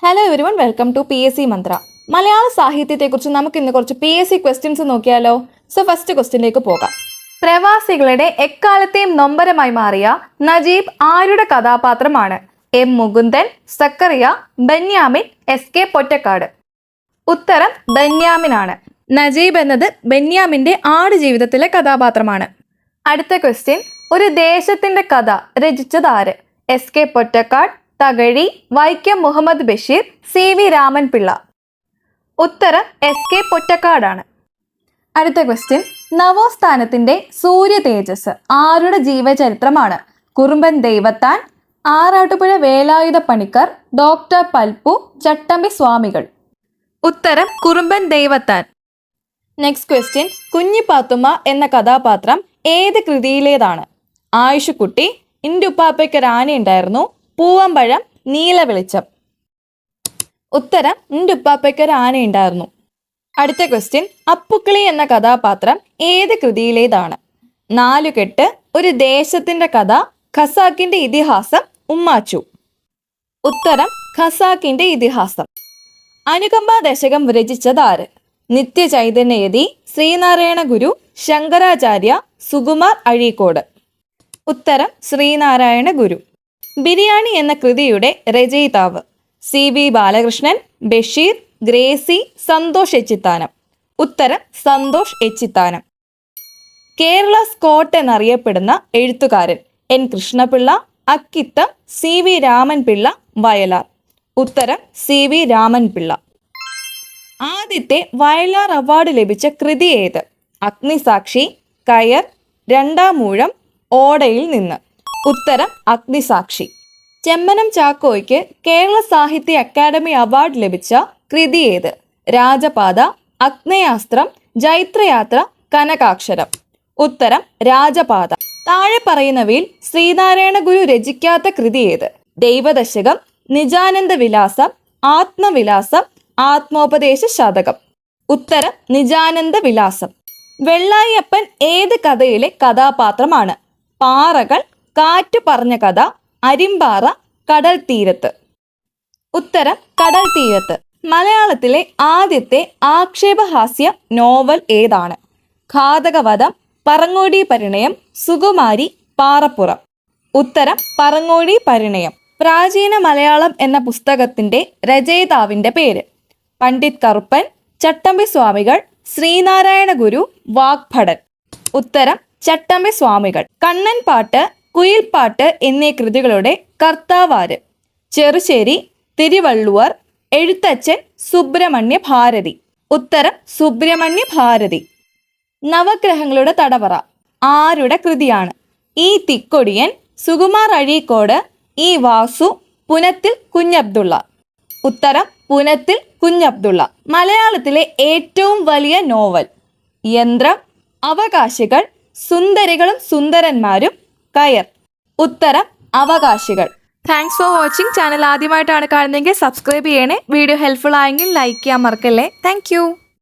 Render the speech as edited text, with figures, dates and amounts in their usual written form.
Hello everyone, welcome to PSC Mantra. മലയാള സാഹിത്യത്തെക്കുറിച്ച് നമുക്ക് ഇന്ന് കുറച്ച് PSC ക്വസ്റ്റ്യൻസ് നോക്കിയാലോ. സോ ഫസ്റ്റ് ക്വസ്റ്റ്യനിലേക്ക് പോകാം. പ്രവാസികളുടെ എക്കാലത്തെയും നൊമ്പരമായി മാറിയ നജീബ് ആരുടെ കഥാപാത്രമാണ്? M. മുകുന്ദൻ, സക്കറിയ, ബെന്യാമിൻ, SK പൊറ്റക്കാട്. ഉത്തരം ബെന്യാമിനാണ്. നജീബ് എന്നത് ബെന്യാമിന്റെ ആടുജീവിതത്തിലെ കഥാപാത്രമാണ്. അടുത്ത ക്വസ്റ്റ്യൻ, ഒരു ദേശത്തിന്റെ കഥ രചിച്ചതാര്? SK Pottekkatt, Thakazhi, Vaikom Muhammad Basheer, CV Raman Pillai. ഉത്തരം SK പൊറ്റക്കാടാണ്. അടുത്ത ക്വസ്റ്റ്യൻ, നവോത്ഥാനത്തിന്റെ സൂര്യ തേജസ് ആരുടെ ജീവചരിത്രമാണ്? കുറുമ്പൻ ദൈവത്താൻ, ആറാട്ടുപുഴ വേലായുധ പണിക്കർ, ഡോക്ടർ പൽപ്പു, ചട്ടമ്പി സ്വാമികൾ. ഉത്തരം കുറുമ്പൻ ദൈവത്താൻ. നെക്സ്റ്റ് ക്വസ്റ്റ്യൻ, കുഞ്ഞിപ്പാത്തുമ്മ എന്ന കഥാപാത്രം ഏത് കൃതിയിലേതാണ്? ആയുഷുക്കുട്ടി, ഇന്റുപ്പാപ്പയ്ക്കൊരു ആനയുണ്ടായിരുന്നു, പൂവമ്പഴം, നീല വെളിച്ചം. ഉത്തരം ഇന്റുപ്പാപ്പയ്ക്കൊരു ആനയുണ്ടായിരുന്നു. അടുത്ത ക്വസ്റ്റ്യൻ, അപ്പുക്കിളി എന്ന കഥാപാത്രം ഏത് കൃതിയിലേതാണ്? നാലുകെട്ട്, ഒരു ദേശത്തിന്റെ കഥ, ഖസാക്കിന്റെ ഇതിഹാസം, ഉമ്മാച്ചു. ഉത്തരം ഖസാക്കിന്റെ ഇതിഹാസം. അനുകമ്പ ദശകം രചിച്ചതാര്? നിത്യചൈതന്യയതി, ശ്രീനാരായണ ഗുരു, ശങ്കരാചാര്യ, സുകുമാർ അഴീക്കോട്. ഉത്തരം ശ്രീനാരായണ ഗുരു. ബിരിയാണി എന്ന കൃതിയുടെ രചയിതാവ്? CV ബാലകൃഷ്ണൻ, ബഷീർ, ഗ്രേസി, സന്തോഷ് എച്ചിത്താനം. ഉത്തരം സന്തോഷ് എച്ചിത്താനം. കേരള സ്കോട്ട് എന്നറിയപ്പെടുന്ന എഴുത്തുകാരൻ? N. കൃഷ്ണപിള്ള, അക്കിത്തം, CV രാമൻപിള്ള, വയലാർ. ഉത്തരം CV രാമൻപിള്ള. ആദ്യത്തെ വയലാർ അവാർഡ് ലഭിച്ച കൃതി ഏത്? അഗ്നിസാക്ഷി, കയർ, രണ്ടാം മൂഴം, ഓടയിൽ നിന്ന്. ഉത്തരം അഗ്നിസാക്ഷി. ചെമ്മനം ചാക്കോയ്ക്ക് കേരള സാഹിത്യ അക്കാദമി അവാർഡ് ലഭിച്ച കൃതി ഏത്? രാജപാത, അഗ്നേയാസ്ത്രം, ജൈത്രയാത്ര, കനകാക്ഷരം. ഉത്തരം രാജപാത. താഴെ പറയുന്നവയിൽ ശ്രീനാരായണ ഗുരു രചിക്കാത്ത കൃതി ഏത്? ദൈവദശകം, നിജാനന്ദ വിലാസം, ആത്മവിലാസം, ആത്മോപദേശ ശതകം. ഉത്തരം നിജാനന്ദ വിലാസം. വെള്ളായപ്പൻ ഏത് കഥയിലെ കഥാപാത്രമാണ്? പാറകൾ, കാറ്റു പറഞ്ഞ കഥ, അരിമ്പാറ, കടൽ തീരത്ത്. ഉത്തരം കടൽ തീരത്ത്. മലയാളത്തിലെ ആദ്യത്തെ ആക്ഷേപഹാസ്യ നോവൽ ഏതാണ്? ഘാതകവധം, പറങ്ങോടി പരിണയം, സുകുമാരി, പാറപ്പുറം. ഉത്തരം പറങ്ങോടി പരിണയം. പ്രാചീന മലയാളം എന്ന പുസ്തകത്തിന്റെ രചയിതാവിന്റെ പേര്? പണ്ഡിറ്റ് കറുപ്പൻ, ചട്ടമ്പി സ്വാമികൾ, ശ്രീനാരായണ ഗുരു, വാഗ്ഭടൻ. ഉത്തരം ചട്ടമ്പി സ്വാമികൾ. കണ്ണൻ പാട്ട്, കുയിൽപ്പാട്ട് എന്നീ കൃതികളുടെ കർത്താവാര്? ചെറുശ്ശേരി, തിരുവള്ളുവർ, എഴുത്തച്ഛൻ, സുബ്രഹ്മണ്യ ഭാരതി. ഉത്തരം സുബ്രഹ്മണ്യ ഭാരതി. നവഗ്രഹങ്ങളുടെ തടവറ ആരുടെ കൃതിയാണ്? E. തിക്കൊടിയൻ, സുകുമാർ അഴീക്കോട്, E. വാസു, പുനത്തിൽ കുഞ്ഞബ്ദുള്ള. ഉത്തരം പുനത്തിൽ കുഞ്ഞബ്ദുള്ള. മലയാളത്തിലെ ഏറ്റവും വലിയ നോവൽ? യന്ത്രം, അവകാശികൾ, സുന്ദരികളും സുന്ദരന്മാരും, കയർ. ഉത്തരം അവകാശികൾ. Thanks for watching. ചാനൽ ആദ്യമായിട്ടാണ് കാണുന്നതെങ്കിൽ സബ്സ്ക്രൈബ് ചെയ്യണേ. വീഡിയോ ഹെൽപ്ഫുൾ ആയെങ്കിൽ ലൈക്ക് ചെയ്യാൻ മറക്കല്ലേ. താങ്ക്